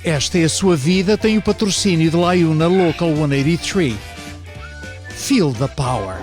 Esta é a sua vida, tem o patrocínio de Laiuna Local 183. Feel the power.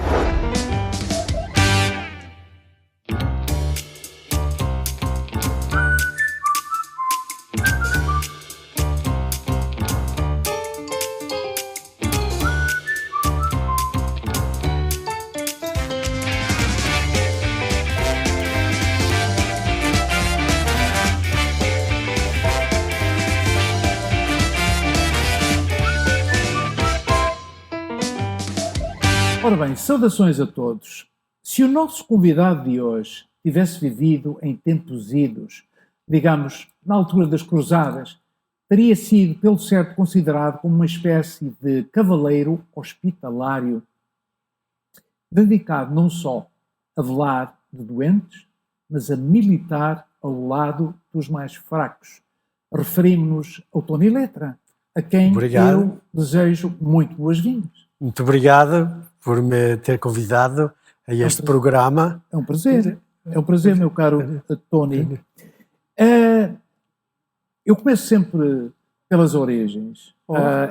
Ora bem, saudações a todos. Se o nosso convidado de hoje tivesse vivido em tempos idos, digamos, na altura das cruzadas, teria sido, pelo certo, considerado como uma espécie de cavaleiro hospitalário, dedicado não só a velar de doentes, mas a militar ao lado dos mais fracos. Referimos-nos ao Tony Letra, a quem eu desejo muito boas-vindas. Muito obrigado por me ter convidado a este programa. É um prazer, meu caro Tony. Eu começo sempre pelas origens.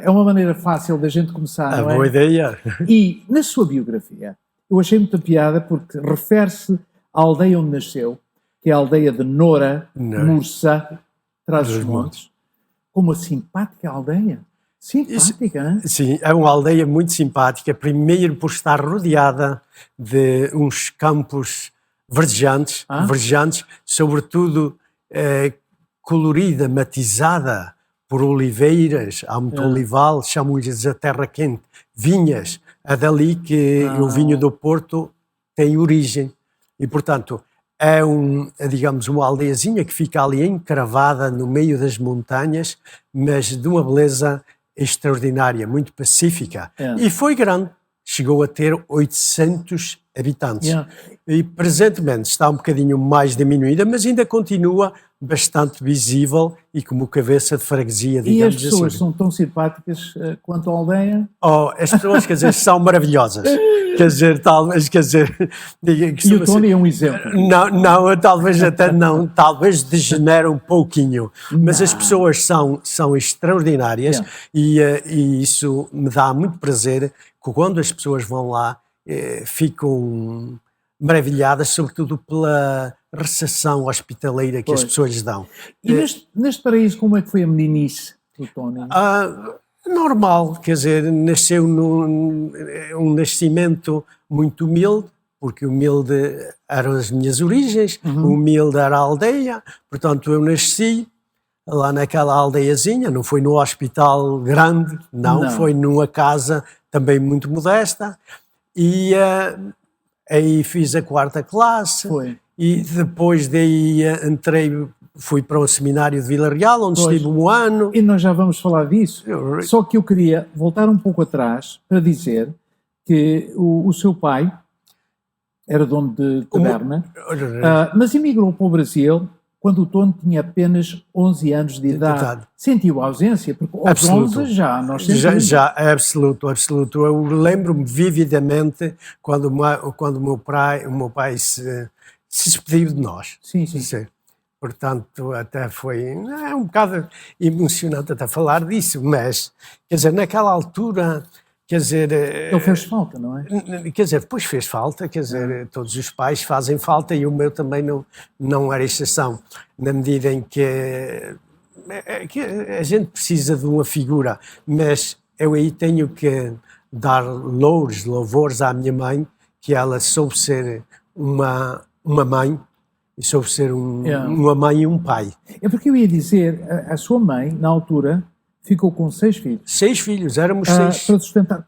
É uma maneira fácil da gente começar, não é? Boa ideia. E na sua biografia, eu achei muita piada porque refere-se à aldeia onde nasceu, que é a aldeia de Nora, Mursa, Trás-os-Montes, como uma simpática aldeia. Simpática, hein? Sim, é uma aldeia muito simpática, primeiro por estar rodeada de uns campos verdejantes, sobretudo colorida, matizada por oliveiras, há muito olival, chamam-lhes a terra quente, vinhas, é dali que o vinho do Porto tem origem. E, portanto, digamos, uma aldeiazinha que fica ali encravada no meio das montanhas, mas de uma beleza extraordinária, muito pacífica. E foi grande, chegou a ter 800 habitantes. E presentemente está um bocadinho mais diminuída, mas ainda continua bastante visível e como cabeça de freguesia, digamos assim. E as pessoas são tão simpáticas quanto a aldeia? As pessoas, quer dizer, são maravilhosas. Quer dizer, talvez, e o Tony é um exemplo. Não, talvez até não, talvez degenera um pouquinho, mas as pessoas são extraordinárias e isso me dá muito prazer que quando as pessoas vão lá ficam maravilhadas, sobretudo pela recepção hospitaleira que as pessoas lhes dão. E neste paraíso, como é que foi a meninice do Tony? Normal, quer dizer, nasceu um nascimento muito humilde, porque humilde eram as minhas origens, humilde era a aldeia, portanto eu nasci lá naquela aldeiazinha, não foi no hospital grande, não. Foi numa casa também muito modesta, e aí fiz a 4ª classe, e depois daí fui para o seminário de Vila Real, onde estive um ano. E nós já vamos falar disso. Só que eu queria voltar um pouco atrás para dizer que o seu pai era dono de taberna, mas emigrou para o Brasil quando o Tony tinha apenas 11 anos de idade. Sentiu a ausência? Porque aos 11 já nós sentimos. Já, absoluto. Eu lembro-me vividamente quando o meu pai se despediu de nós. Sim. Portanto, até foi um bocado emocionante até falar disso, mas, quer dizer, naquela altura, quer dizer... Ele fez falta, não é? Quer dizer, depois fez falta, quer dizer, todos os pais fazem falta e o meu também não era exceção, na medida em que a gente precisa de uma figura, mas eu aí tenho que dar louvores à minha mãe, que ela soube ser uma mãe, e soube ser uma mãe e um pai. É porque eu ia dizer, a sua mãe, na altura, ficou com 6 filhos. 6 filhos, éramos 6. Para sustentar.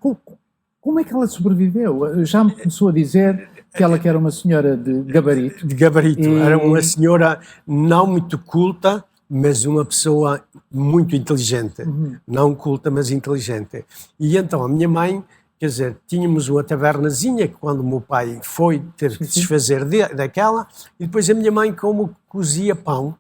Como é que ela sobreviveu? Já me começou a dizer que ela que era uma senhora de gabarito. De gabarito. Era uma senhora não muito culta, mas uma pessoa muito inteligente. Não culta, mas inteligente. E então a minha mãe... Quer dizer, tínhamos uma tabernazinha que quando o meu pai foi ter que se desfazer daquela, e depois a minha mãe como cozia pão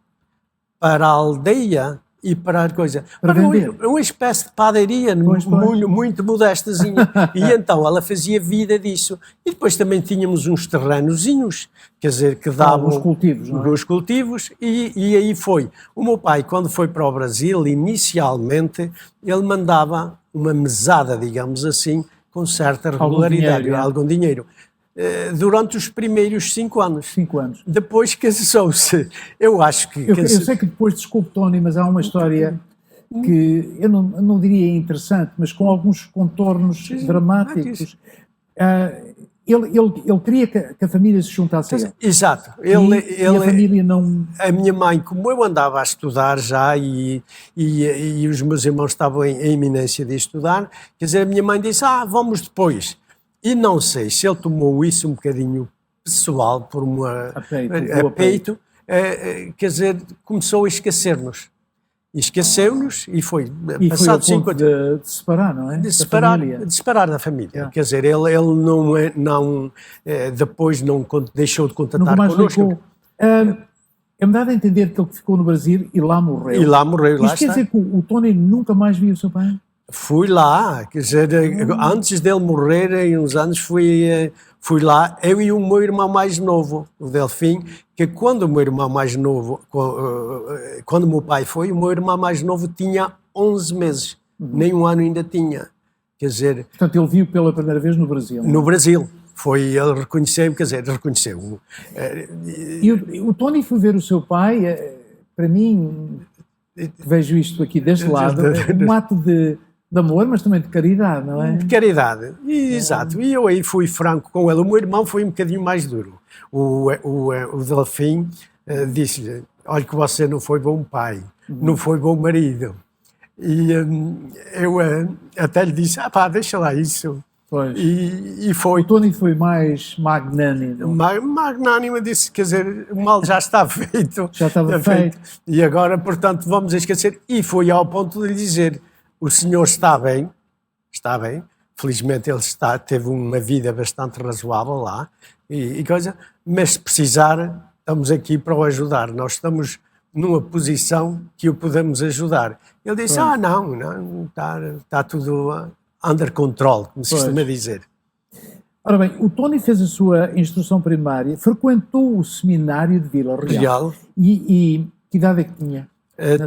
para a aldeia e para a coisa. Para vender. Uma espécie de padaria muito modestazinha. E então ela fazia vida disso. E depois também tínhamos uns terrenozinhos, quer dizer, que davam os cultivos, não é? os cultivos, e aí foi. O meu pai, quando foi para o Brasil, inicialmente, ele mandava uma mesada, digamos assim, com certa regularidade, algum dinheiro. Durante os primeiros 5 anos. 5 anos. Depois casou-se. Eu acho que... Eu sei que depois, desculpe, Tony, mas há uma história que eu não diria interessante, mas com alguns contornos dramáticos. Ele queria que a família se juntasse a ele. Exato. E a família não... A minha mãe, como eu andava a estudar já e os meus irmãos estavam em iminência de estudar, quer dizer, a minha mãe disse, vamos depois. E não sei se ele tomou isso um bocadinho pessoal, por a peito, quer dizer, começou a esquecer-nos. Esqueceu-nos e foi. E passado foi ao ponto de separar, não é? De separar da família. Quer dizer, ele depois não deixou de contatar connosco. É-me dado a entender que ele ficou no Brasil e lá morreu. Isto quer dizer que o Tony nunca mais viu o seu pai? Fui lá, quer dizer, antes dele morrer, em uns anos, fui lá, eu e o meu irmão mais novo, o Delfim, que quando o meu irmão mais novo, quando o meu pai foi, o meu irmão mais novo tinha 11 meses, nem um ano ainda tinha, quer dizer... Portanto, ele viu pela primeira vez no Brasil. No Brasil, ele reconheceu-me, quer dizer, reconheceu-me. E o Tony foi ver o seu pai, para mim, vejo isto aqui deste lado, um ato de amor, mas também de caridade, não é? De caridade, exato. E eu aí fui franco com ele. O meu irmão foi um bocadinho mais duro. O Delfim disse-lhe, olha que você não foi bom pai, não foi bom marido. E eu até lhe disse, deixa lá isso. Pois. E foi. O Tony foi mais magnânimo. Magnânimo, disse, quer dizer, o mal já está feito. Já estava feito. E agora, portanto, vamos esquecer. E foi ao ponto de lhe dizer, o senhor está bem, felizmente ele teve uma vida bastante razoável lá, mas se precisar, estamos aqui para o ajudar, nós estamos numa posição que o podemos ajudar. Ele disse, não, está tudo under control, como se costuma dizer. Ora bem, o Tony fez a sua instrução primária, frequentou o seminário de Vila Real. E que idade é que tinha?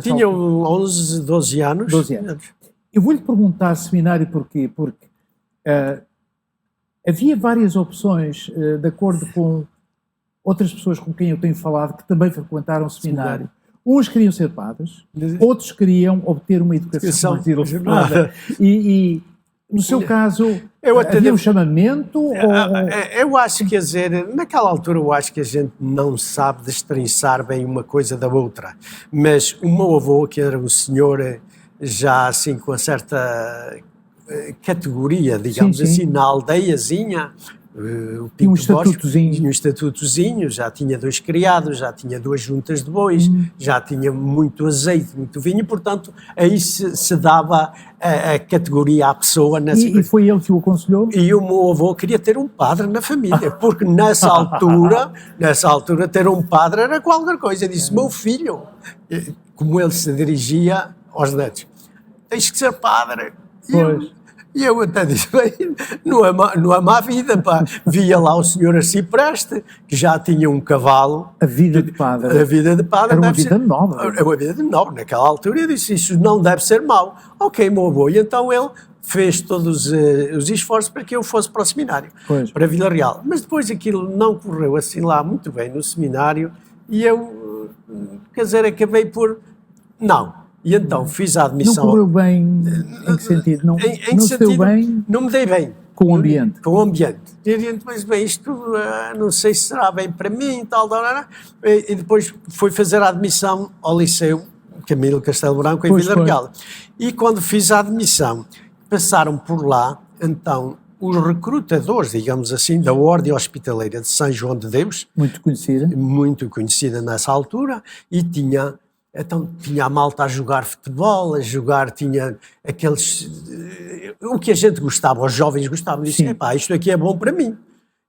Tinha 11, 12 anos. 12 anos. Eu vou-lhe perguntar seminário porquê? Porque havia várias opções, de acordo com outras pessoas com quem eu tenho falado, que também frequentaram o seminário. Uns queriam ser padres, outros queriam obter uma educação mais elevada. E no seu caso, havia um chamamento? Eu acho que, quer dizer, naquela altura eu acho que a gente não sabe destrinçar bem uma coisa da outra. Mas o meu avô, que era um senhor já assim com uma certa categoria, digamos assim, na aldeiazinha, o Pinto um estatutozinho, já tinha 2 criados, já tinha 2 juntas de bois, já tinha muito azeite, muito vinho, portanto aí se dava a categoria à pessoa. E foi ele que o aconselhou? E o meu avô queria ter um padre na família, porque nessa altura ter um padre era qualquer coisa. Eu disse, meu filho, como ele se dirigia aos netos, tens que ser padre. E eu até disse, bem, não é má vida, pá. Via lá o senhor Arcipreste, que já tinha um cavalo. A vida de padre. A vida de padre. Era uma vida nova. Era uma vida nova. Naquela altura eu disse, isso não deve ser mau. Ok, meu avô. E então ele fez todos os esforços para que eu fosse para o seminário, para Vila Real. Mas depois aquilo não correu assim lá muito bem no seminário e eu, quer dizer, acabei por... Não. E então fiz a admissão... Não correu bem, em que sentido? Não se deu bem? Não me dei bem. Com o ambiente? Com o ambiente. E depois, bem, isto não sei se será bem para mim, tal. E depois fui fazer a admissão ao Liceu Camilo Castelo Branco, em Vila Real. E quando fiz a admissão, passaram por lá, então, os recrutadores, digamos assim, da Ordem Hospitaleira de São João de Deus. Muito conhecida nessa altura, e tinha a malta a jogar futebol, tinha aqueles... O que a gente gostava, os jovens gostavam, disse, isto aqui é bom para mim.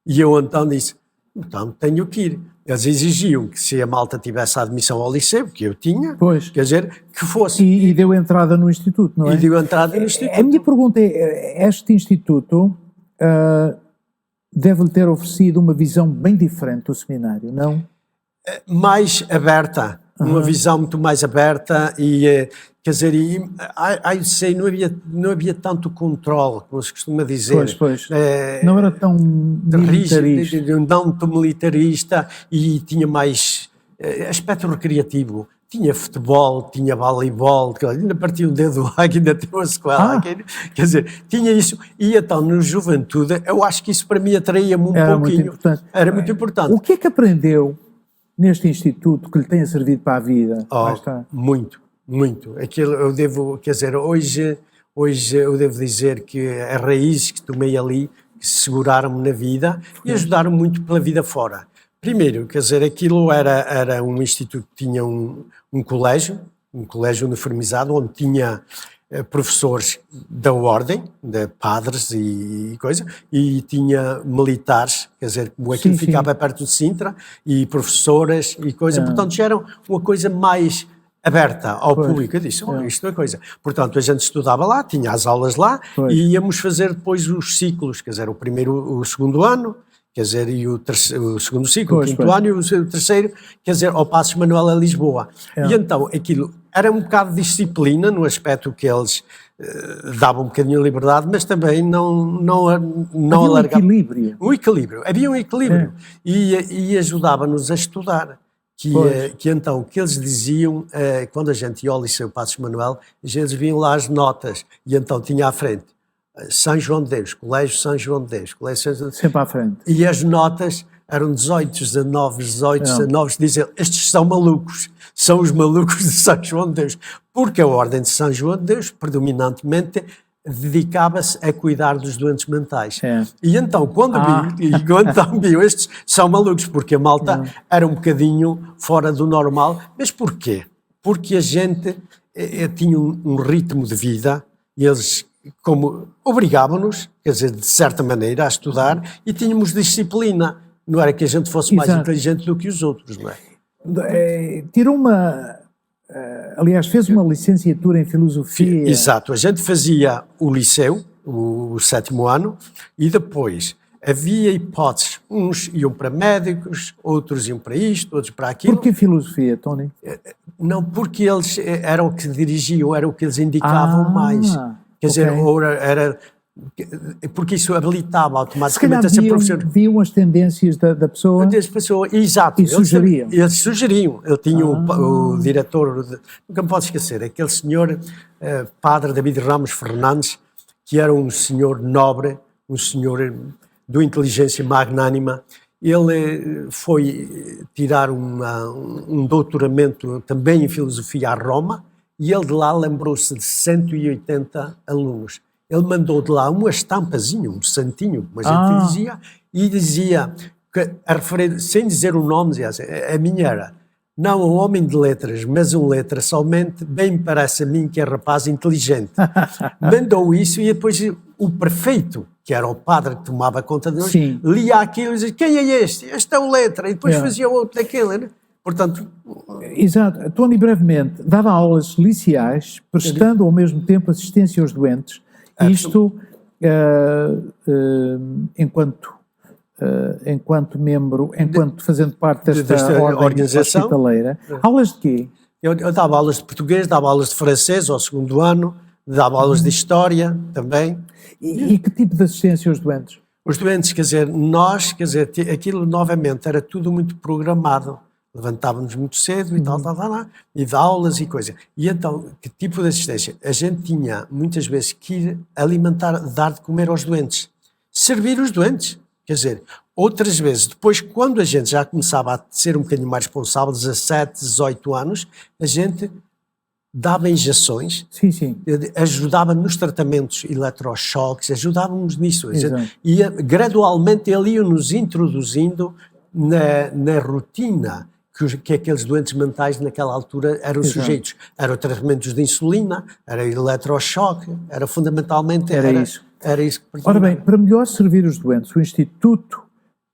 E eu então disse, então tenho que ir. Eles exigiam que se a malta tivesse a admissão ao liceu, que eu tinha, Pois. quer dizer, que fosse. E deu entrada no instituto, não é? E deu entrada no instituto. A minha pergunta é, este instituto deve-lhe ter oferecido uma visão bem diferente do seminário, não? Mais aberta, uma visão muito mais aberta e, quer dizer, não havia tanto controle, como se costuma dizer. Pois. Não era tão militarista. Rígido, não tão militarista e tinha mais aspecto recreativo. Tinha futebol, tinha voleibol, ainda partia um dedo lá, que ainda tem uma sequela. Quer dizer, tinha isso. E então, na juventude, eu acho que isso para mim atraía-me um pouquinho. Muito importante. Era muito importante. O que é que aprendeu neste instituto que lhe tenha servido para a vida? Muito. Aquilo eu devo, quer dizer, hoje eu devo dizer que as raízes que tomei ali seguraram-me na vida e ajudaram muito pela vida fora. Primeiro, quer dizer, aquilo era um instituto que tinha um colégio uniformizado, onde tinha professores da ordem, de padres e coisa, e tinha militares, quer dizer, aquilo ficava perto de Sintra, e professoras e coisa, portanto já era uma coisa mais aberta ao público. Eu disse, isto é coisa. Portanto, a gente estudava lá, tinha as aulas lá, e íamos fazer depois os ciclos, quer dizer, o segundo ano, quer dizer, e o segundo ciclo, o quinto ano e o terceiro, quer dizer, ao Passos Manuel a Lisboa. E então, aquilo era um bocado de disciplina, no aspecto que eles davam um bocadinho de liberdade, mas também não alargavam. Havia um equilíbrio. E ajudava-nos a estudar. Que então, o que eles diziam, quando a gente ia ao Liceu Passos Manuel, eles viam lá as notas, e então tinha à frente São João de Deus, Colégio São João de Deus, Colégio São João de Deus. Sempre à frente. E as notas eram 18, 19, diziam, estes são malucos, são os malucos de São João de Deus, porque a Ordem de São João de Deus, predominantemente, dedicava-se a cuidar dos doentes mentais. E então, quando viu, estes são malucos, porque a malta era um bocadinho fora do normal. Mas porquê? Porque a gente tinha um ritmo de vida, e eles como obrigavam-nos, quer dizer, de certa maneira, a estudar, e tínhamos disciplina. Não era que a gente fosse mais inteligente do que os outros, não é? Aliás, fez uma licenciatura em filosofia. Exato, a gente fazia o liceu, o 7º ano, e depois havia hipóteses. Uns iam para médicos, outros iam para isto, outros para aquilo. Por que filosofia, Tony? Não, porque eles eram o que dirigiam, era o que eles indicavam mais. Quer dizer, porque isso habilitava automaticamente a ser professor. Viam as tendências da pessoa. Exato. E sugeriam. Eles sugeriam. Ele tinha o diretor, nunca me posso esquecer, aquele senhor, padre David Ramos Fernandes, que era um senhor nobre, um senhor de inteligência magnânima. Ele foi tirar um doutoramento também em filosofia a Roma, e ele de lá lembrou-se de 180 alunos. Ele mandou de lá uma estampazinha, um santinho, como a gente dizia, que sem dizer o nome, dizia assim, a minha era, não um homem de letras, mas um letra somente, bem me parece a mim que é rapaz inteligente. Mandou isso, e depois o prefeito, que era o padre que tomava conta de nós, lia aquilo e dizia, quem é este? Este é o letra, e depois fazia outro daquele, né? Portanto... Exato. Tony, brevemente, dava aulas liceais, prestando ao mesmo tempo assistência aos doentes. Isto, enquanto membro, fazendo parte desta organização hospitaleira. Aulas de quê? Eu dava aulas de português, dava aulas de francês ao 2º ano, dava aulas de história também. E que tipo de assistência aos doentes? Os doentes, aquilo novamente era tudo muito programado. Levantávamos muito cedo e tal, e de aulas e coisa. E então, que tipo de assistência? A gente tinha muitas vezes que ir alimentar, dar de comer aos doentes, servir os doentes. Quer dizer, outras vezes, depois, quando a gente já começava a ser um bocadinho mais responsável, 17, 18 anos, a gente dava injeções, ajudava nos tratamentos eletrochoques, ajudávamos nisso. E gradualmente ele ia-nos introduzindo na rotina que aqueles doentes mentais naquela altura eram sujeitos. Era o tratamento de insulina, era eletrochoque, era fundamentalmente... Era isso. Era isso que... Ora bem, para melhor servir os doentes, o Instituto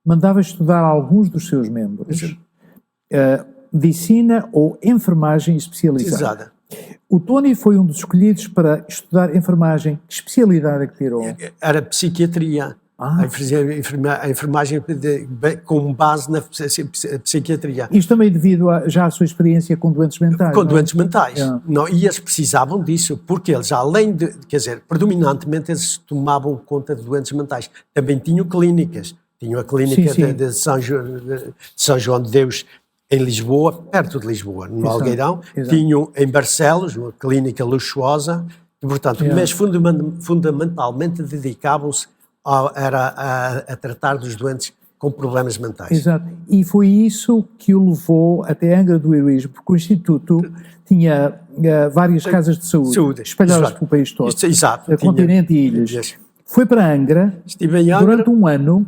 mandava estudar alguns dos seus membros medicina ou enfermagem especializada. O Tony foi um dos escolhidos para estudar enfermagem. Que especialidade é que tirou? Era psiquiatria. A enfermagem com base na psiquiatria. Isto também devido já à sua experiência com doentes mentais? Com doentes mentais. Não, e eles precisavam disso, porque eles, além de, quer dizer, predominantemente eles tomavam conta de doentes mentais. Também tinham clínicas. Tinham a clínica de São João de Deus, em Lisboa, perto de Lisboa, no Algueirão. Tinham em Barcelos, uma clínica luxuosa, e, portanto, mas fundamentalmente dedicavam-se a tratar dos doentes com problemas mentais. Exato. E foi isso que o levou até Angra do Heroísmo, porque o Instituto tinha várias casas de saúde espalhadas pelo país todo. Exato. Continente e ilhas. Foi para Angra, estive em Angra durante um ano.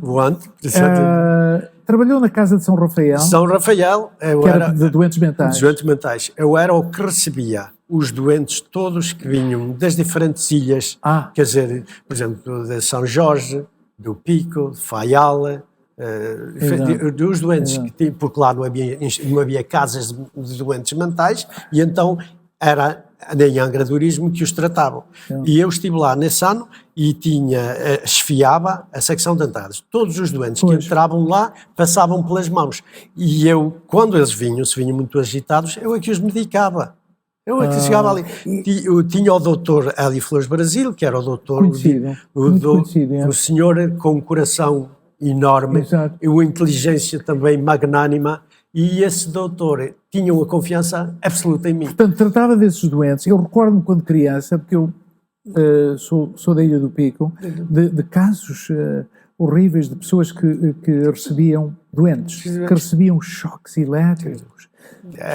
Trabalhou na casa de São Rafael. São Rafael, que era de doentes mentais. De doentes mentais. Eu era o que recebia os doentes todos que vinham das diferentes ilhas, quer dizer, por exemplo, de São Jorge, do Pico, de Faial, dos doentes, porque lá não havia casas de doentes mentais, e então era em Angra do Heroísmo que os tratavam. E eu estive lá nesse ano e esfiava a secção de entradas. Todos os doentes que entravam lá passavam pelas mãos. E eu, quando eles vinham, se vinham muito agitados, eu é que os medicava. Eu é que chegava ali. Eu tinha o doutor Hélio Flores Brasil, que era o doutor, o senhor com um coração enorme, e uma inteligência também magnânima, e esse doutor tinha uma confiança absoluta em mim. Portanto, tratava desses doentes. Eu recordo-me quando criança, porque eu sou da Ilha do Pico, de casos horríveis de pessoas que recebiam doentes, que recebiam choques elétricos,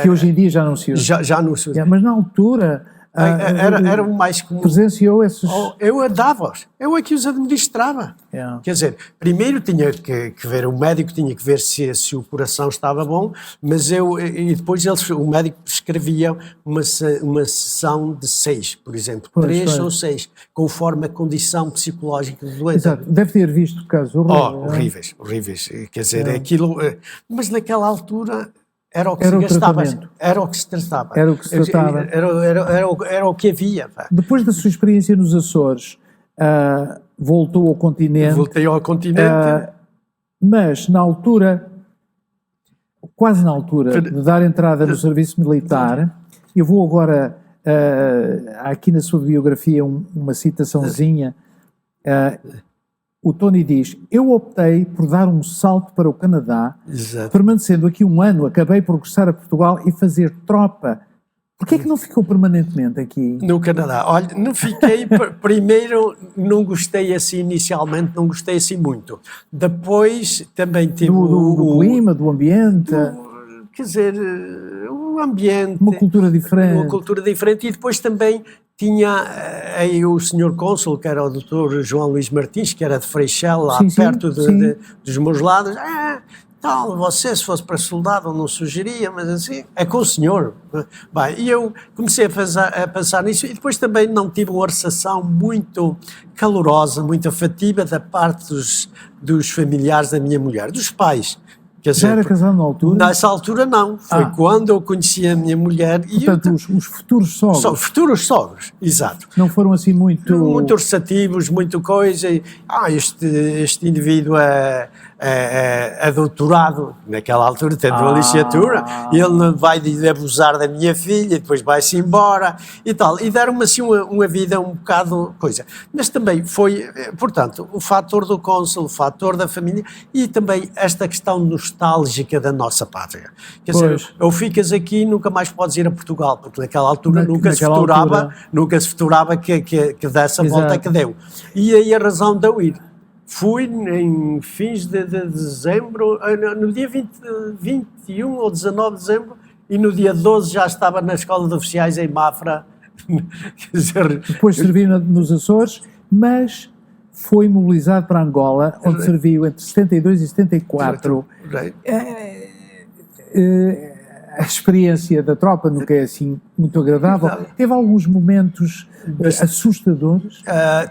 que hoje em dia já não se usa. Já não se usa. Mas na altura... Era o mais comum. Presenciou esses... Eu dava-os. Eu é que os administrava. Quer dizer, primeiro tinha que ver, o médico tinha que ver se o coração estava bom, mas e depois o médico prescrevia uma sessão de 6, por exemplo, 3 ou 6, conforme a condição psicológica do doente. Exato. Deve ter visto casos horríveis. Horríveis. Quer dizer, aquilo... Mas naquela altura... Era o que se gastava, era o que se tratava. Era o que se tratava. Era o que havia. Pá. Depois da sua experiência nos Açores, voltou ao continente. Voltei ao continente. Mas na altura, quase na altura de dar entrada no serviço militar, eu vou agora, aqui na sua biografia, uma citaçãozinha. O Tony diz: eu optei por dar um salto para o Canadá, permanecendo aqui um ano, acabei por regressar a Portugal e fazer tropa. Porquê é que não ficou permanentemente aqui? No Canadá. Olha, não fiquei, primeiro não gostei assim inicialmente, não gostei assim muito. Depois também tive do clima, do ambiente. Quer dizer, o ambiente. Uma cultura diferente. E depois também tinha aí o senhor cônsul, que era o doutor João Luís Martins, que era de Freixel, lá perto dos meus lados. Tal, você se fosse para soldado não sugeria, mas assim, é com o senhor. Bem, e eu comecei a pensar nisso, e depois também não tive uma recepção muito calorosa, muito afetiva da parte dos familiares da minha mulher, dos pais. Quer dizer, já era casado na altura? Nessa altura não, foi quando eu conheci a minha mulher. Portanto, os futuros sogros. Futuros sogros, exato. Não foram assim muito receptivos, muito coisa. Este indivíduo é doutorado, naquela altura tendo uma licenciatura, e ele não vai abusar da minha filha, depois vai-se embora e tal. E deram-me assim uma vida um bocado coisa. Mas também foi, portanto, o fator do cônsul, o fator da família e também esta questão nostálgica da nossa pátria. Quer dizer, ou ficas aqui e nunca mais podes ir a Portugal, porque naquela altura nunca se futurava que desse a volta que deu. E aí a razão de eu ir. Fui em fins de dezembro, no dia 21 ou 19 de dezembro, e no dia 12 já estava na Escola de Oficiais em Mafra. Quer dizer, depois serviu nos Açores, mas foi mobilizado para Angola, onde serviu entre 72 e 74. A experiência da tropa nunca é assim muito agradável. Teve alguns momentos assustadores?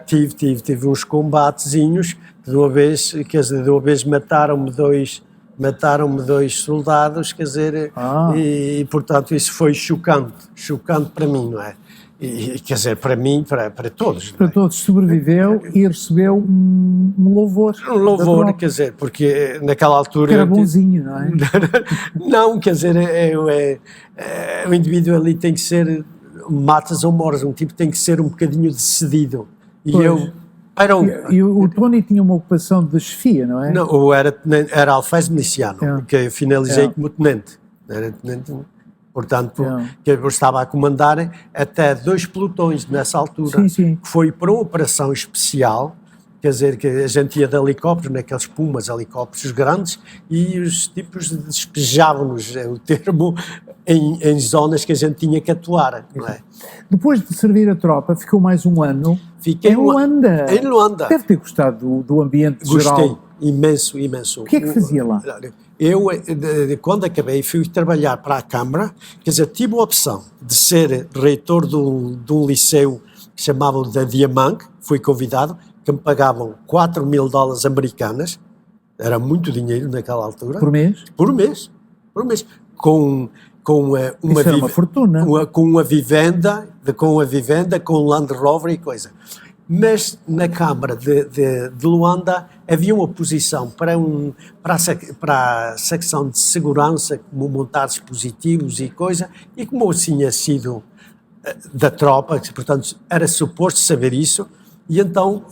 Tive uns combatezinhos de uma vez, quer dizer, de uma vez mataram-me dois soldados, quer dizer, e portanto isso foi chocante para mim, não é? E quer dizer, para mim, para todos. Para todos, sobreviveu e recebeu um louvor. Um louvor, quer dizer, porque naquela altura... Que era bonzinho, não é? Não, quer dizer, o indivíduo ali tem que ser, matas ou moras, um tipo tem que ser um bocadinho decidido. E pois. E o Tony tinha uma ocupação de chefia, não é? Não, era alfés miliciano, que eu finalizei como tenente. Era tenente. Portanto, que eu estava a comandar até 2 pelotões nessa altura, sim. que foi para uma operação especial, quer dizer, que a gente ia de helicópteros, naqueles Pumas, helicópteros grandes, e os tipos despejavam-nos, é o termo, em zonas que a gente tinha que atuar, não é? Depois de servir a tropa, ficou mais um ano em Luanda. Em Luanda. Deve ter gostado do ambiente geral. Gostei, imenso. O que é que fazia lá? Eu, quando acabei, fui trabalhar para a Câmara, quer dizer, tive a opção de ser reitor de um liceu que chamavam de Diamante, fui convidado, que me pagavam $4.000 americanas, era muito dinheiro naquela altura. Por mês? Por mês. Com uma fortuna. Com uma vivenda, com um Land Rover e coisa. Mas na Câmara de Luanda havia uma posição para a secção de segurança, como montar dispositivos e coisa, e como eu tinha sido da tropa, portanto era suposto saber isso, e então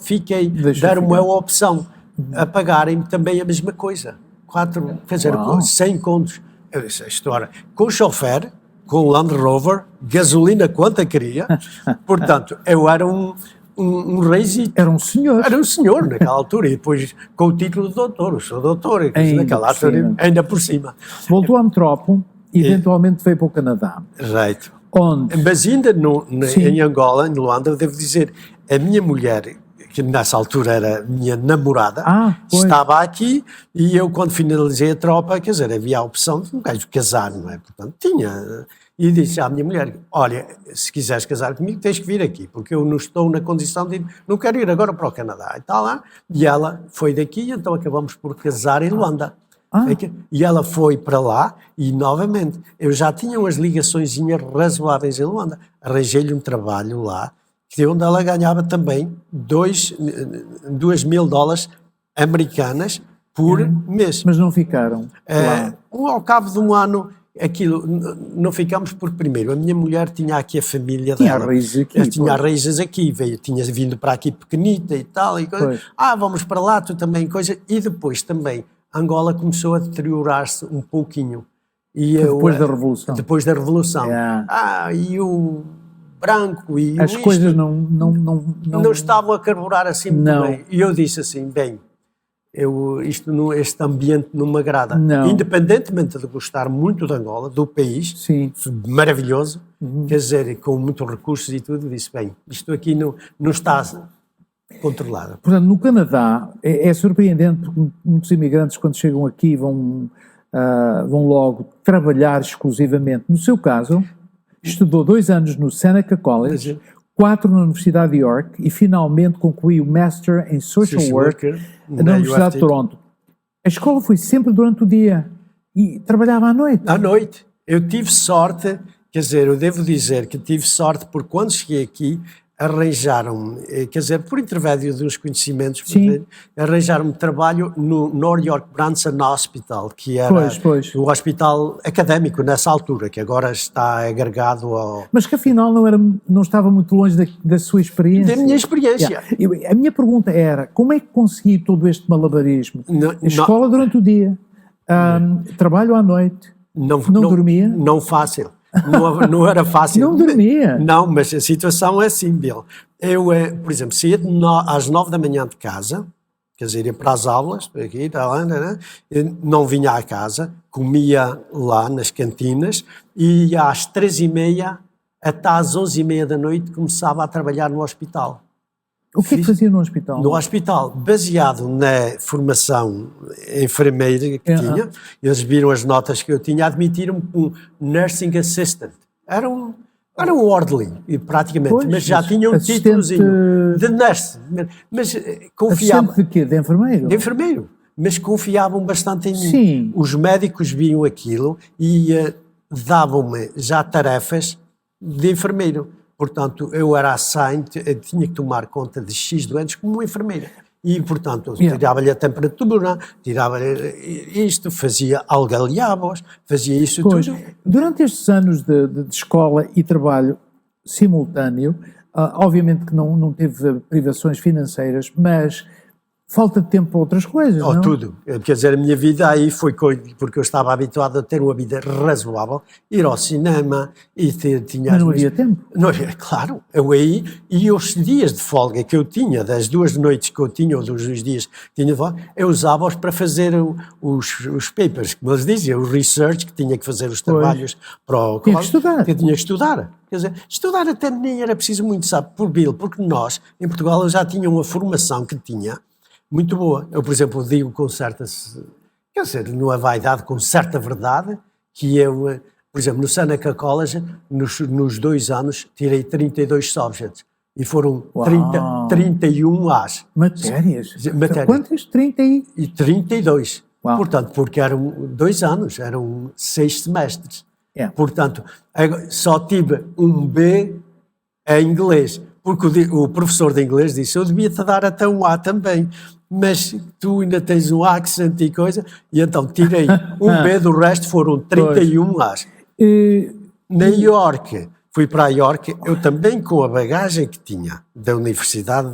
deram-me a opção a pagarem-me também a mesma coisa. 100 contos. Eu disse a história, com chofer, com Land Rover, gasolina quanta queria, portanto eu era um reisito. Era um senhor. Era um senhor naquela altura, e depois com o título de doutor, eu sou doutor, naquela altura, ainda por cima. Voltou a Metrópole e eventualmente veio para o Canadá. Right. Onde? Mas ainda em Angola, em Luanda, eu devo dizer, a minha mulher, que nessa altura era minha namorada, estava aqui, e eu quando finalizei a tropa, quer dizer, havia a opção de um gajo casar, não é? Portanto, tinha... E disse à minha mulher, olha, se quiseres casar comigo, tens que vir aqui, porque eu não estou na condição de... Não quero ir agora para o Canadá. E tal, lá. E ela foi daqui, então acabamos por casar em Luanda. E ela foi para lá, e novamente, eu já tinha umas ligaçõezinhas razoáveis em Luanda. Arranjei-lhe um trabalho lá, onde ela ganhava também $2.000 americanas por mês. Mas não ficaram lá. Ao cabo de um ano... Aquilo, não ficámos porque primeiro, a minha mulher tinha aqui a família dela. Tinha raízes aqui, tinha vindo para aqui pequenita e tal, e coisa. Vamos para lá, tu também, coisa. E depois também, Angola começou a deteriorar-se um pouquinho. Depois da Revolução. Depois da Revolução. E o branco e as coisas não estavam a carburar assim muito bem. E eu disse assim, este ambiente não me agrada. Independentemente de gostar muito de Angola, do país, maravilhoso, quer dizer, com muitos recursos e tudo, disse, isto aqui não está controlado. Portanto, no Canadá, é surpreendente, porque muitos imigrantes, quando chegam aqui, vão logo trabalhar exclusivamente. No seu caso, estudou 2 anos no Seneca College, 4 na Universidade de York e finalmente concluiu o Master em Social Work na Universidade de Toronto. A escola foi sempre durante o dia e trabalhava à noite. À noite. Eu tive sorte, quer dizer, eu devo dizer que tive sorte porque quando cheguei aqui arranjaram-me, quer dizer, por intermédio de uns conhecimentos, arranjaram-me trabalho no North York Branson Hospital, que era o hospital académico nessa altura, que agora está agregado ao... Mas que afinal não estava muito longe da sua experiência. Da minha experiência. A minha pergunta era, como é que consegui todo este malabarismo? Escola durante o dia, trabalho à noite, não dormia? Não fácil. Não era fácil. Não dormia? Não, mas a situação é assim, Bill. Eu, por exemplo, saía às 9 da manhã de casa, quer dizer, ia para as aulas, aqui, não vinha à casa, comia lá nas cantinas e às 3h30 até às 11h30 da noite começava a trabalhar no hospital. O que é que fazia no hospital? No hospital, baseado na formação enfermeira que tinha, eles viram as notas que eu tinha, admitiram-me um nursing assistant. Era Era um orderly, praticamente, Pois, mas já mas tinha um assistente- títulozinho de nurse. Mas confiavam. Assistente de quê? De enfermeiro? De enfermeiro. Mas confiavam bastante em mim. Sim. Os médicos viam aquilo e davam-me já tarefas de enfermeiro. Portanto, eu era assigned, eu tinha que tomar conta de X doentes como enfermeiro. E, portanto, tirava-lhe a temperatura, tirava-lhe isto, fazia algaliabos, fazia isso Pois, tudo. durante estes anos de escola e trabalho simultâneo, obviamente que não teve privações financeiras, mas falta de tempo para outras coisas, não? Tudo. Quer dizer, a minha vida aí foi porque eu estava habituado a ter uma vida razoável, ir ao cinema e tinha... Mas não havia tempo. Não, claro, eu aí, e os dias de folga que eu tinha, das 2 noites que eu tinha, ou dos 2 dias que tinha de folga, eu usava-os para fazer os papers, como eles diziam, o research, que tinha que fazer os trabalhos para o... Tinha que estudar. Que eu tinha que estudar. Quer dizer, estudar até nem era preciso muito, sabe, porque nós, em Portugal, eu já tinha uma formação que tinha muito boa. Eu, por exemplo, digo com certa, quer dizer, não é vaidade, com certa verdade, que eu, por exemplo, no Seneca College, nos 2 anos, tirei 32 subjects. E foram 31 A's. Matérias. Quantas? 30 E 32. Uau. Portanto, porque eram 2 anos, eram 6 semestres. Yeah. Portanto, só tive um B em inglês. Porque o professor de inglês disse, eu devia-te dar até um A também, mas tu ainda tens um accent e coisa, e então tirei um B, do resto foram 31 A's. Na York, fui para a York, eu também com a bagagem que tinha da Universidade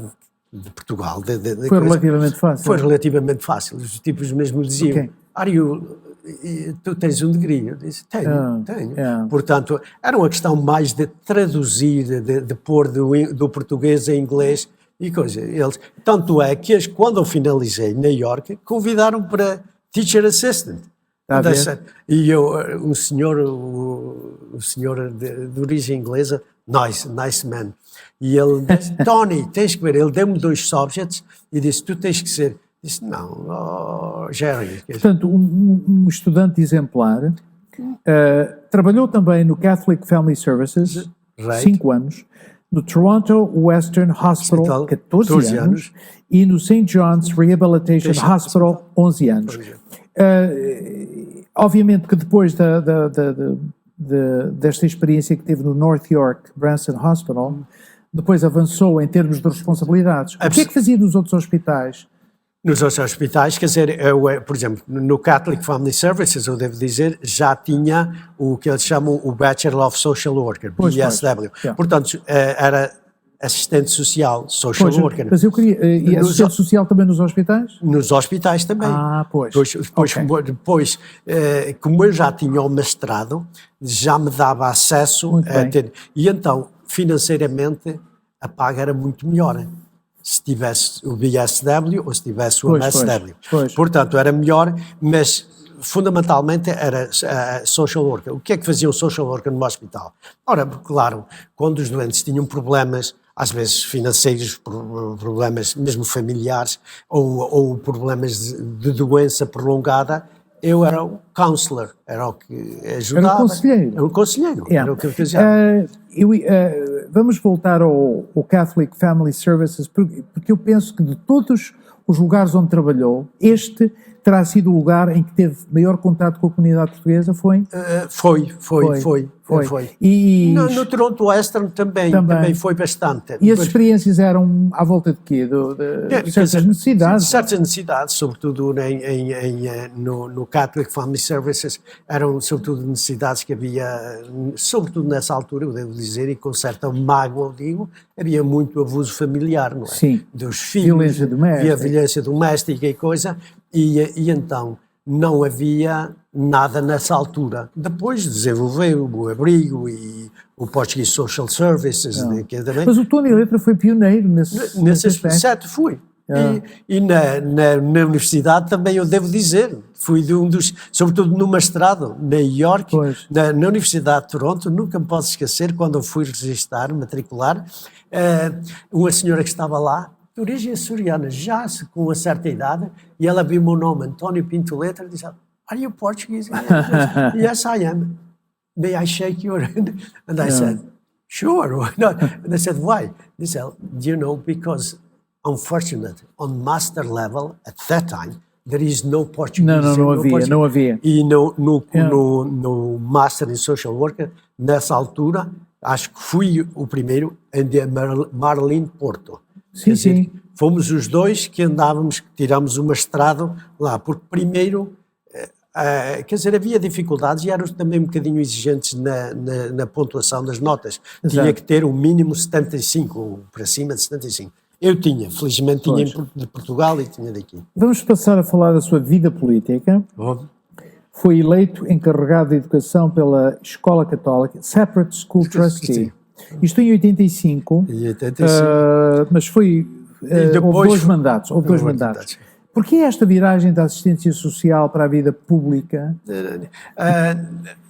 de Portugal. Foi relativamente fácil. Foi relativamente fácil. Os tipos mesmo diziam, tu tens um degree? Eu disse, tenho. Yeah. Portanto, era uma questão mais de traduzir, de pôr do português em inglês e coisa. Tanto é que quando eu finalizei em New York, convidaram para teacher assistant. E um senhor de origem inglesa, nice man, e ele disse, Tony, tens que ver, ele deu-me 2 subjects e disse, tu tens que ser, disse, não, Jerry. Portanto, um estudante exemplar, trabalhou também no Catholic Family Services, 5 anos, no Toronto Western Hospital, 14 anos, e no St. John's Rehabilitation Hospital, 11 anos. Obviamente que depois desta experiência que teve no North York Branson Hospital, depois avançou em termos de responsabilidades. O que é que fazia nos outros hospitais? Nos outros hospitais, quer dizer, eu, por exemplo, no Catholic Family Services, eu devo dizer, já tinha o que eles chamam o Bachelor of Social Worker, BSW. Portanto, era assistente social, social worker. Mas eu queria... E assistente social também nos hospitais? Nos hospitais também. Pois. Depois, como eu já tinha o mestrado, já me dava acesso a ter... E então, financeiramente, a paga era muito melhor. Se tivesse o BSW ou se tivesse o MSW. Portanto, era melhor, mas fundamentalmente era social worker. O que é que fazia um social worker no hospital? Ora, claro, quando os doentes tinham problemas, às vezes financeiros, problemas mesmo familiares, ou problemas de doença prolongada, eu era o counselor, era o que ajudava. Era o conselheiro. Era o conselheiro, era o que eu fazia. Vamos voltar ao Catholic Family Services, porque eu penso que de todos os lugares onde trabalhou, este terá sido o lugar em que teve maior contato com a comunidade portuguesa, foi? Foi. E no Toronto Western também foi bastante. E as experiências eram à volta de quê? De certas necessidades? Certas necessidades, sobretudo no Catholic Family Services, eram sobretudo necessidades que havia, sobretudo nessa altura, eu devo dizer, e com certa mágoa, eu digo, havia muito abuso familiar, não é? Sim. Dos filhos, havia violência doméstica e coisa, e então não havia nada nessa altura. Depois desenvolveu o abrigo e o Portuguese Social Services. Mas o Tony Letra foi pioneiro nesse aspecto. Fui. E na universidade também eu devo dizer, fui de um dos, sobretudo no mestrado, na York, na Universidade de Toronto, nunca me posso esquecer, quando eu fui registrar, matricular, uma senhora que estava lá, de origem açoriana, já com uma certa idade, e ela viu o meu nome, António Pinto Letra, e disse, are you Portuguese? Yes, I am. May I shake your hand? And I said, Sure. No. And I said, why? They said, because unfortunately, on master level, at that time, there is no Portuguese. Não havia. E no Master in Social Worker, nessa altura, acho que fui o primeiro em Marlene Porto. Sim, sim. Fomos os dois que andávamos, que tiramos uma estrada lá, porque primeiro, quer dizer, havia dificuldades e eram também um bocadinho exigentes na pontuação das notas. Exato. Tinha que ter o mínimo 75, ou para cima de 75. Eu tinha, felizmente tinha de Portugal e tinha daqui. Vamos passar a falar da sua vida política. Foi eleito encarregado de educação pela Escola Católica, Separate School Trustee. Isto em 85. Mas foi... houve dois mandatos. Porquê esta viragem da assistência social para a vida pública?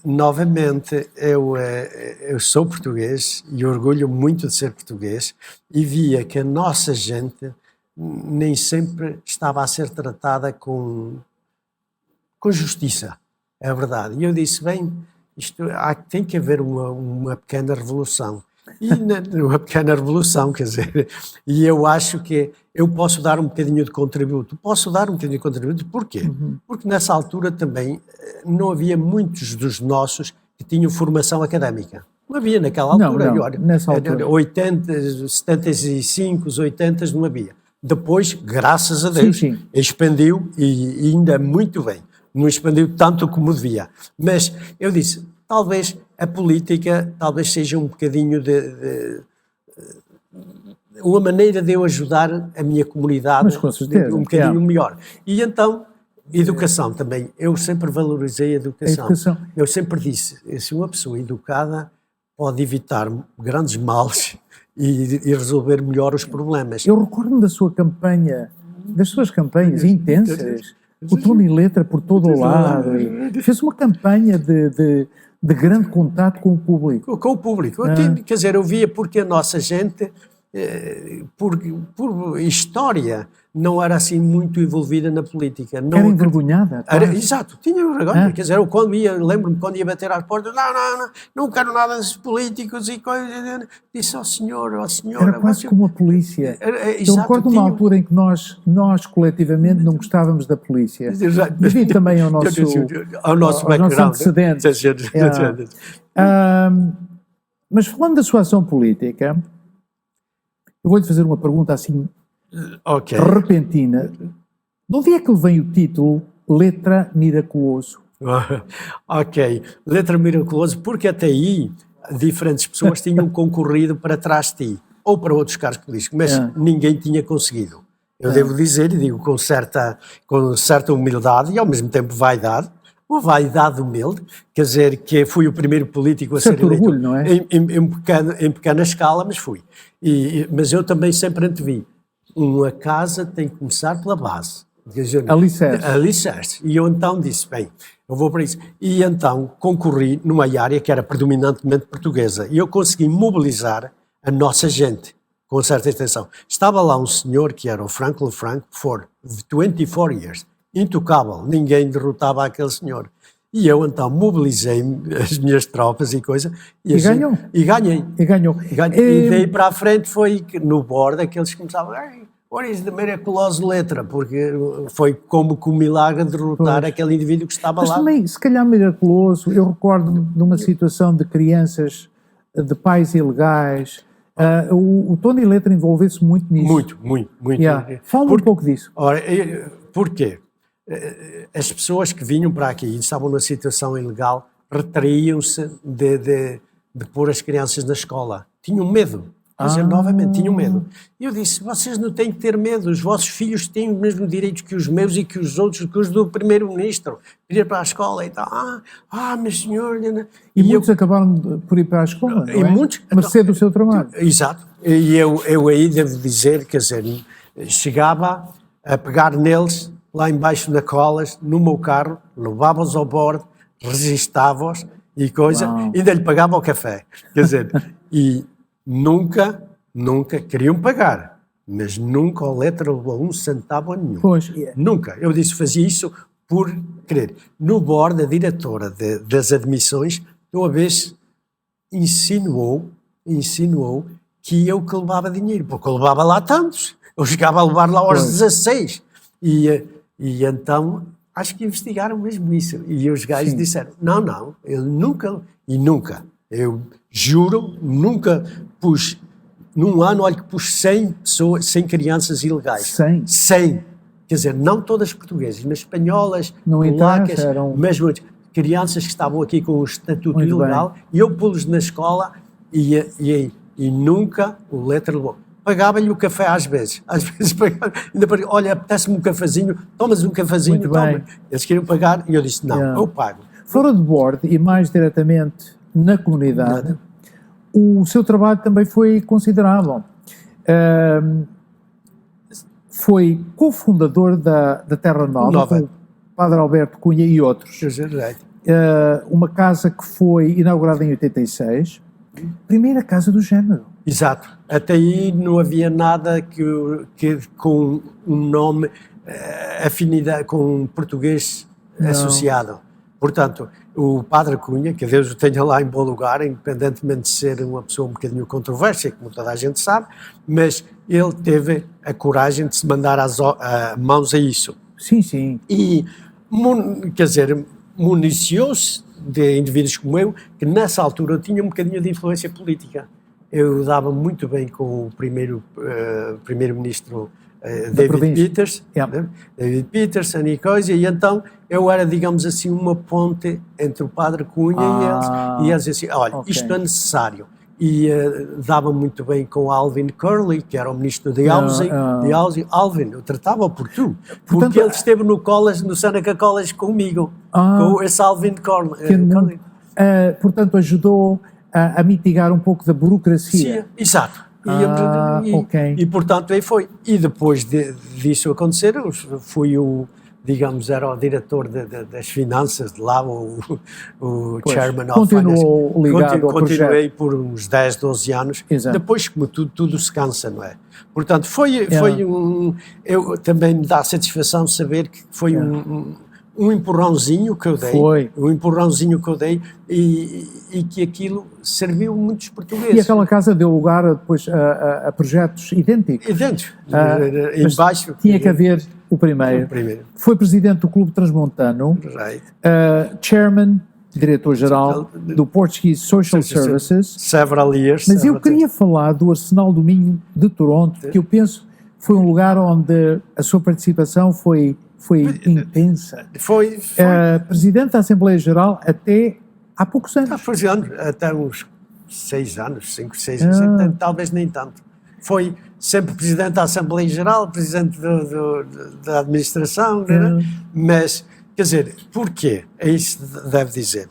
Novamente, eu sou português e orgulho muito de ser português e via que a nossa gente nem sempre estava a ser tratada com justiça, é verdade. E eu disse, bem, tem que haver uma pequena revolução. E uma pequena revolução, quer dizer, e eu acho que eu posso dar um bocadinho de contributo. Porquê? Porque nessa altura também não havia muitos dos nossos que tinham formação académica. Não havia naquela altura. Nessa altura. 80, 75, os 80 não havia. Depois, graças a Deus, expandiu e ainda muito bem. Não expandiu tanto como devia. Mas eu disse, talvez a política seja um bocadinho uma maneira de eu ajudar a minha comunidade um bocadinho melhor. E então, educação também. Eu sempre valorizei a educação. Eu sempre disse, se uma pessoa educada pode evitar grandes males e resolver melhor os problemas. Eu recordo-me das suas campanhas intensas, o tom e letra por todo o lado. Fez uma campanha de grande contato com o público. Com o público. Quer dizer, eu via porque a nossa gente, por história, não era assim muito envolvida na política. Não era envergonhada? Exato, tinha vergonha. Quer dizer, lembro-me quando ia bater às portas, não quero nada desses políticos e coisas. Disse ao senhor, Era quase como a polícia. Eu recordo uma altura em que nós coletivamente não gostávamos da polícia. Devido também ao nosso antecedentes. Mas falando da sua ação política, eu vou-lhe fazer uma pergunta assim repentina. De onde é que vem o título Letra Miraculoso? Letra Miraculoso, porque até aí diferentes pessoas tinham concorrido para trás de ti, ou para outros cargos políticos, mas ninguém tinha conseguido. Eu devo dizer, e digo com certa humildade e ao mesmo tempo vaidade, uma vaidade humilde, quer dizer que fui o primeiro político a ser eleito orgulho, não é? em pequena escala, mas fui. Mas eu também sempre antevi, uma casa tem que começar pela base. Alicerce. E eu então disse, bem, eu vou para isso. E então concorri numa área que era predominantemente portuguesa e eu consegui mobilizar a nossa gente com certa extensão. Estava lá um senhor que era o Franklin Frank for 24 years, intocável, ninguém derrotava aquele senhor. E eu então mobilizei as minhas tropas e coisa. E ganhou. E ganhei. E daí para a frente foi no bordo que eles começavam, what is the miraculous letra? Porque foi como que um milagre derrotar aquele indivíduo que estava lá. Mas também, se calhar miraculoso, eu recordo-me de uma situação de crianças, de pais ilegais. O Tony Letra envolveu-se muito nisso. Muito. Fala um pouco disso. Ora, porquê? As pessoas que vinham para aqui e estavam numa situação ilegal retraíam-se de pôr as crianças na escola. Tinham medo. Novamente, tinham medo. E eu disse, vocês não têm que ter medo, os vossos filhos têm os mesmos direitos que os meus e que os outros, que os do primeiro-ministro. Ir para a escola e tal. Mas senhor... E muitos acabaram por ir para a escola, não é? Mercê do seu trabalho. Exato. E eu aí devo dizer, quer dizer, chegava a pegar neles, lá embaixo na colas, no meu carro, levava-os ao bordo, registava-os e coisa, ainda lhe pagava o café. Quer dizer, e nunca queriam pagar, mas nunca a letra levou um centavo nenhum. Nunca. Eu disse, fazia isso por querer. No bordo, a diretora das admissões, uma vez insinuou insinuou que eu que levava dinheiro, porque eu levava lá tantos. Eu chegava a levar lá aos 16. E então, acho que investigaram mesmo isso. E os gajos disseram, não, eu nunca, eu juro, nunca pus, num ano, olha que pus 100 pessoas, 100 crianças ilegais. 100. Quer dizer, não todas portuguesas, mas espanholas, polacas, mesmo crianças que estavam aqui com o estatuto ilegal, e eu pus-los na escola e nunca o letra levou. Pagava-lhe o café às vezes pagava, ainda para, olha, apetece-me um cafezinho, tomas um cafezinho, toma. Eles queriam pagar e eu disse, não, eu pago. Fora de bordo e mais diretamente na comunidade, o seu trabalho também foi considerável. Foi cofundador da Terra Nova, com o Padre Alberto Cunha e outros. Uma casa que foi inaugurada em 86, primeira casa do género. Exato. Até aí não havia nada que com um nome, afinidade com português associado. Portanto, o Padre Cunha, que Deus o tenha lá em bom lugar, independentemente de ser uma pessoa um bocadinho controversa, como toda a gente sabe, mas ele teve a coragem de se mandar mãos a isso. Sim. E, quer dizer, municiou-se de indivíduos como eu, que nessa altura tinha um bocadinho de influência política. Eu dava muito bem com o primeiro-ministro David Peterson e coisa, e então eu era, digamos assim, uma ponte entre o Padre Cunha e eles assim, olha, isto é necessário. E dava muito bem com Alvin Curley, que era o ministro de Housing. Alvin, eu tratava-o por tu, porque ele esteve no Seneca College comigo, com esse Alvin Curley. Portanto, ajudou a mitigar um pouco da burocracia. Sim, exato. E portanto aí foi. E depois disso acontecer, fui digamos, era o diretor das finanças de lá, o chairman of finance. Continuou ligado ao projeto. Continuei por uns 10, 12 anos. Exato. Depois, como tudo se cansa, não é? Portanto, foi eu também me dá satisfação saber que foi um empurrãozinho que eu dei. Um empurrãozinho que eu dei e que aquilo serviu muitos portugueses. E aquela casa deu lugar depois a projetos idênticos. Embaixo. Tinha que haver o primeiro. Foi presidente do Clube Transmontano, chairman, diretor-geral do Portuguese Social Services. Several years. Mas eu queria falar do Arsenal do Minho de Toronto, que eu penso foi um lugar onde a sua participação foi intensa. Foi. Presidente da Assembleia Geral até há poucos anos. Até uns 6 anos, 5, 6 anos, talvez nem tanto. Foi sempre presidente da Assembleia Geral, presidente da administração, mas, quer dizer, porquê? É isso que deve dizer.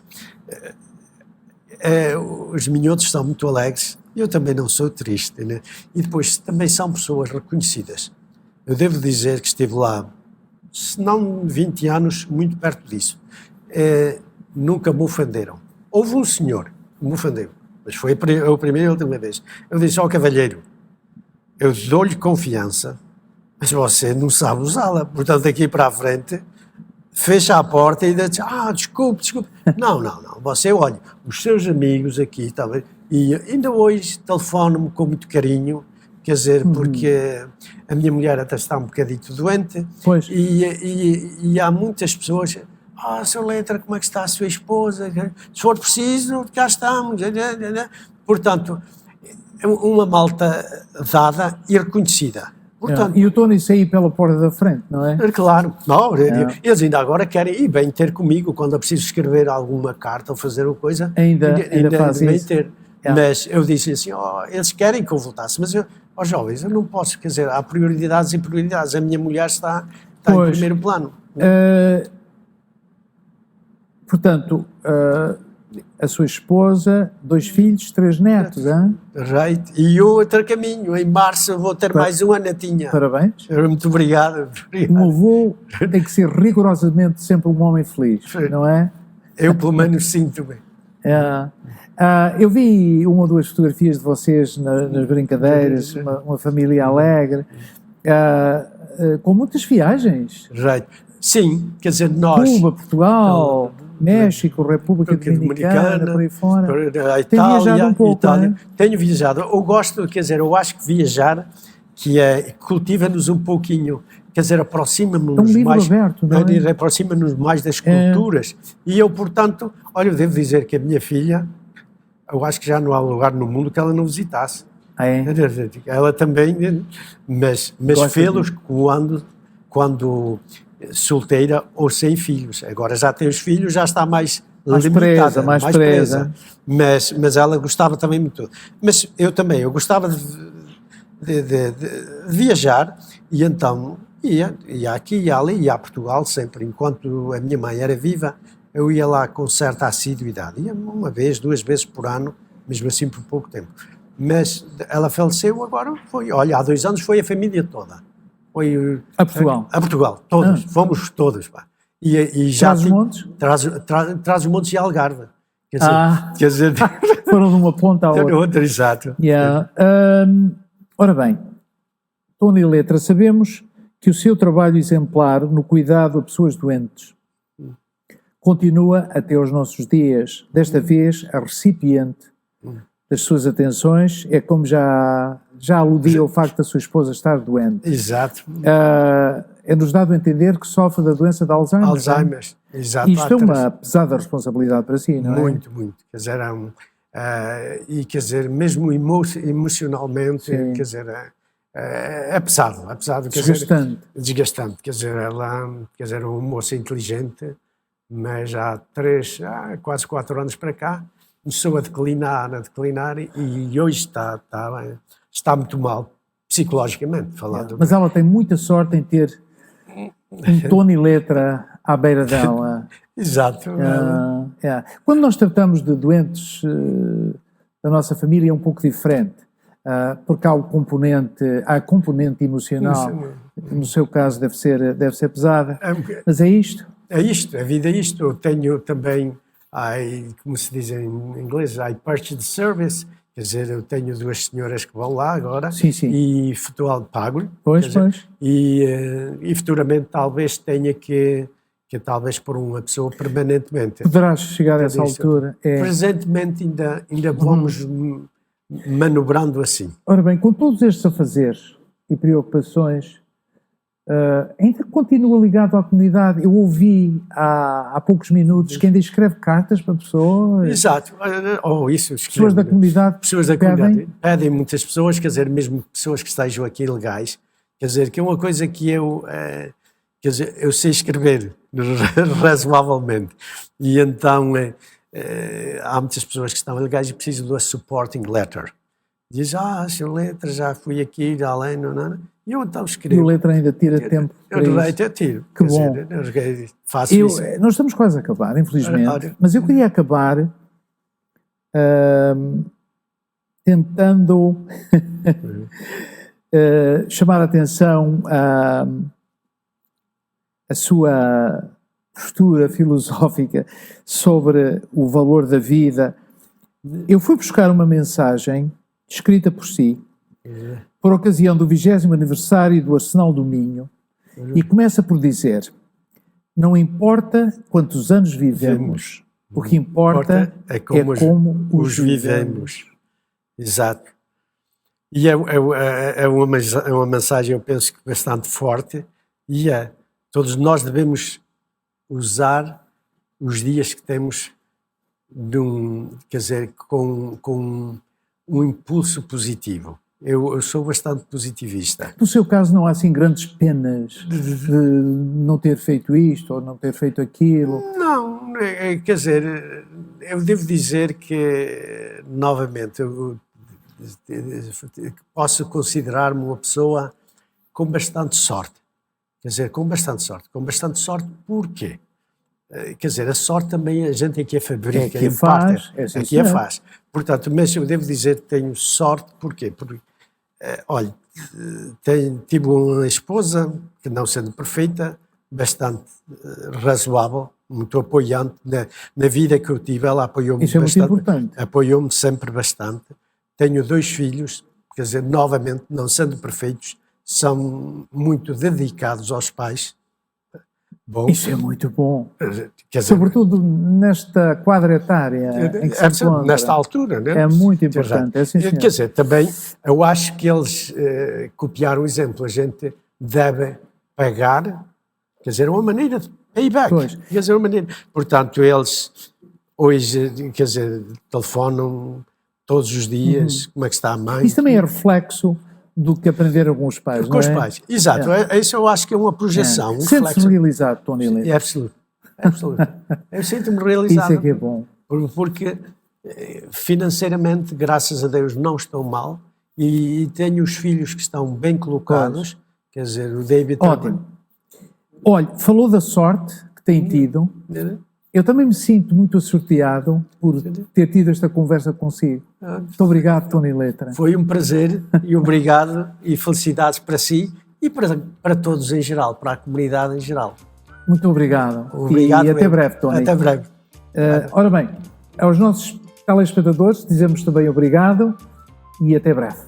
Os minhotos são muito alegres, eu também não sou triste, né? E depois também são pessoas reconhecidas. Eu devo dizer que estive lá, se não 20 anos, muito perto disso. Nunca me ofenderam. Houve um senhor que me ofendeu, mas foi a primeira e a última vez. Eu disse ao cavalheiro, eu dou-lhe confiança, mas você não sabe usá-la. Portanto, daqui para a frente, fecha a porta e diz, desculpe. Não. Você, olha, os seus amigos aqui, e ainda hoje telefono-me com muito carinho, quer dizer, porque a minha mulher até está um bocadito doente, e há muitas pessoas, Sr. Letra, como é que está a sua esposa? Se for preciso, cá estamos. Portanto, uma malta dada e reconhecida. Portanto, e o Tony sair pela porta da frente, não é? Claro. Eles ainda agora querem ir bem ter comigo, quando é preciso escrever alguma carta ou fazer uma coisa, ainda fazem isso. Ter. Mas eu disse assim, eles querem que eu voltasse, mas jovens, eu não posso, quer dizer, há prioridades e prioridades. A minha mulher está em primeiro plano. Portanto, a sua esposa, 2 filhos, 3 netos, hein? Right. E eu outro caminho. Em março vou ter mais uma netinha. Parabéns. Muito obrigado. Um avô tem que ser rigorosamente sempre um homem feliz, não é? Eu pelo menos sinto bem. Eu vi 1 ou 2 fotografias de vocês nas brincadeiras, uma família alegre, com muitas viagens. Right. Sim, quer dizer, nós... Cuba, Portugal... México, República Dominicana, por aí fora. A Tem viajado um pouco, Itália. né? Tenho viajado. Eu gosto, quer dizer, eu acho que viajar cultiva-nos um pouquinho, quer dizer, aproxima-nos É um livro mais, aberto, não é? aproxima-nos mais das culturas. E eu, portanto, olha, eu devo dizer que a minha filha, eu acho que já não há lugar no mundo que ela não visitasse. É. Ela também, mas fê-los quando solteira ou sem filhos. Agora já tem os filhos, já está mais limitada, mais presa. Mas ela gostava também muito. Mas eu também, eu gostava de viajar, e então ia aqui, ia ali, ia a Portugal sempre. Enquanto a minha mãe era viva, eu ia lá com certa assiduidade. Ia uma vez, 2 vezes por ano, mesmo assim por pouco tempo. Mas ela faleceu agora, há 2 anos foi a família toda. Foi a Portugal? A Portugal, todos, fomos todos. Pá. E já Trás-os-Montes? Trás-os-Montes e Algarve. Quer dizer foram de uma ponta à outra. Exato. Yeah. Ora bem, Tony Letra, sabemos que o seu trabalho exemplar no cuidado a pessoas doentes continua até aos nossos dias. Desta vez, a recipiente das suas atenções é, como já aludia, ao facto da sua esposa estar doente. Exato. É-nos dado a entender que sofre da doença de Alzheimer. Alzheimer, exato. Isto é uma pesada responsabilidade para si, não é? Muito. Quer dizer, e quer dizer, mesmo emocionalmente, Sim. quer dizer, é pesado. Desgastante. Desgastante. Quer dizer, ela é uma moça inteligente, mas há quase 4 anos para cá, começou a declinar, e hoje está muito mal, psicologicamente falando. Mas ela tem muita sorte em ter um Tony Letra à beira dela. Exato. Quando nós tratamos de doentes da nossa família é um pouco diferente, porque há a componente emocional, que no seu caso deve ser pesada, mas é isto? É isto, a vida é isto. Eu tenho também, como se diz em inglês, I purchase service, quer dizer, eu tenho 2 senhoras que vão lá agora, sim. E pago-lhe. Pois. E futuramente talvez tenha que talvez por uma pessoa permanentemente. Poderás chegar a essa altura. Presentemente ainda vamos manobrando assim. Ora bem, com todos estes afazeres e preocupações, ainda continua ligado à comunidade. Eu ouvi há poucos minutos que ainda escreve cartas para pessoas. Exato. Pessoas da comunidade. Pedem muitas pessoas, quer dizer, mesmo pessoas que estejam aqui ilegais, quer dizer, que é uma coisa que quer dizer, eu sei escrever razoavelmente, e então há muitas pessoas que estão ilegais e precisam de uma supporting letter. Diz, seu Letra, já fui aqui, além, não. E eu então escrevo. E o Letra ainda tira tempo para isso. Eu tiro. Que bom. Dizer, faço isso. Nós estamos quase a acabar, infelizmente, mas eu queria acabar tentando chamar a atenção a sua postura filosófica sobre o valor da vida. Eu fui buscar uma mensagem escrita por si, por ocasião do 20º aniversário do Arsenal do Minho, e começa por dizer: não importa quantos anos vivemos, o que importa é como os vivemos. Exato. E é uma mensagem, eu penso, que bastante forte, e todos nós devemos usar os dias que temos quer dizer, com um impulso positivo. Eu sou bastante positivista. No seu caso não há assim grandes penas de não ter feito isto ou não ter feito aquilo? Não, quer dizer, eu devo dizer que, novamente, eu posso considerar-me uma pessoa com bastante sorte. Quer dizer, com bastante sorte. Com bastante sorte porquê? Quer dizer, a sorte também a gente é que a fabrica, que a faz. Portanto, mas eu devo dizer que tenho sorte porquê? Porque, olha, tive uma esposa que, não sendo perfeita, bastante razoável, muito apoiante na vida que eu tive. Ela apoiou-me bastante. Isso é muito importante. Apoiou-me sempre bastante. Tenho 2 filhos, quer dizer, novamente, não sendo perfeitos, são muito dedicados aos pais. bom. Isso é muito bom. Quer dizer, Sobretudo nesta quadra etária em que se encontra. nesta altura, né? É muito importante. É, sim, Quer dizer, também eu acho que eles copiaram o exemplo. A gente deve pagar, quer dizer, uma maneira de payback. Pois. Quer dizer, uma maneira. Portanto, eles hoje, quer dizer, telefonam todos os dias, como é que está a mãe. Isso também é reflexo do que aprenderam com os pais, Com os não é? pais, exato. Isso eu acho que é uma projeção. Um Sente-se reflexo. realizado, Tony Lê. É absoluto. É absoluto. Eu sinto-me realizado. Isso é que é bom. Porque financeiramente, graças a Deus, não estou mal e tenho os filhos que estão bem colocados. Quer dizer, o David Ótimo. Olha, falou da sorte que tem tido. Eu também me sinto muito sorteado por ter tido esta conversa consigo. Muito obrigado, Tony Letra. Foi um prazer e obrigado e felicidades para si e para todos em geral, para a comunidade em geral. Muito obrigado. Obrigado e até breve, Tony. Até breve. Ora bem, aos nossos telespectadores dizemos também obrigado e até breve.